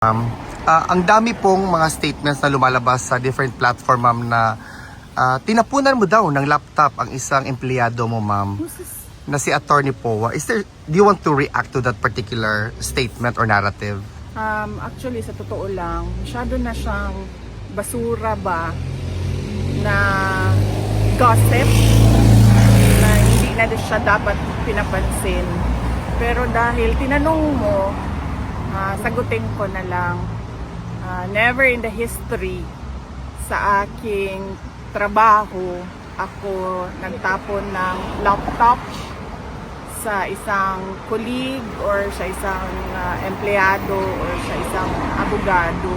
Ang dami pong mga statements na lumalabas sa different platform, ma'am, na tinapunan mo daw ng laptop ang isang empleyado mo, ma'am, na si Attorney Powa. Do you want to react to that particular statement or narrative? Actually, sa totoo lang, masyado na siyang basura ba na gossip na hindi na siya dapat pinapansin. Pero dahil tinanong mo, sagutin ko na lang, never in the history sa aking trabaho ako nagtapon ng laptop sa isang colleague or sa isang empleyado or sa isang abogado.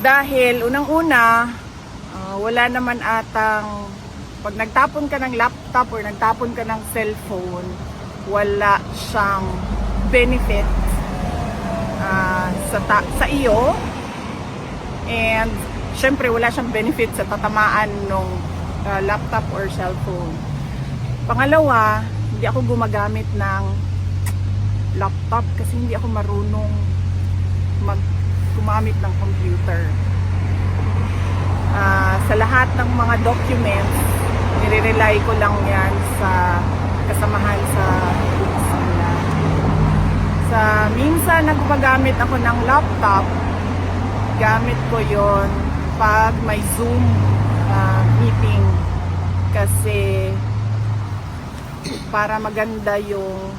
Dahil unang-una, wala naman atang, pag nagtapon ka ng laptop or nagtapon ka ng cellphone, wala siyang benefit sa iyo, and syempre wala siyang benefit sa tatamaan ng laptop or cellphone. Pangalawa, hindi ako gumagamit ng laptop kasi hindi ako marunong gumamit ng computer. Sa lahat ng mga documents, nire-rely ko lang yan sa kasamahan sa opisina. Minsan na gumagamit ako ng laptop, gamit ko yon pag may Zoom meeting, kasi para maganda yung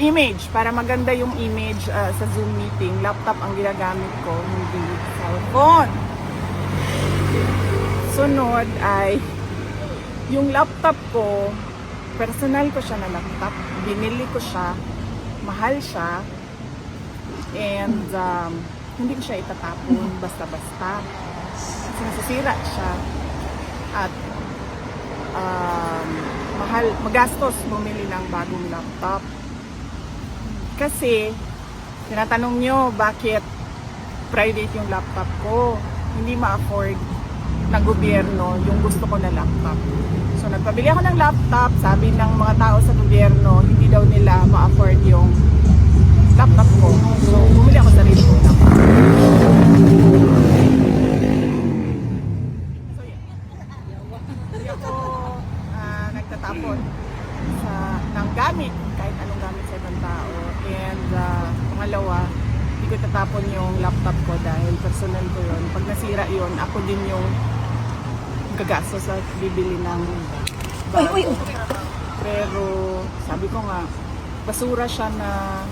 image, para maganda yung image sa Zoom meeting, laptop ang ginagamit ko, hindi cellphone. Sunod ay yung laptop ko, personal ko siya na laptop, binili ko siya, mahal siya, and hindi ko siya itatapon basta-basta kasi nasisira siya at magastos bumili ng bagong laptop. Kasi tinatanong nyo bakit private yung laptop ko, hindi ma-afford ng gobyerno yung gusto ko na laptop. So nagpabili ako ng laptop, sabi ng mga tao sa gobyerno hindi daw nila ma-afford yung laptop ko. So bumili ako sarili ko laptop. So yeah. Hindi ako nagtatapon ng gamit, kahit anong gamit sa ibang tao. And pangalawa, hindi ko tatapon yung laptop ko dahil personal ko yun. Pag nasira yun, ako din yung gagastos sa bibili ng bago. Pero sabi ko nga, basura siya na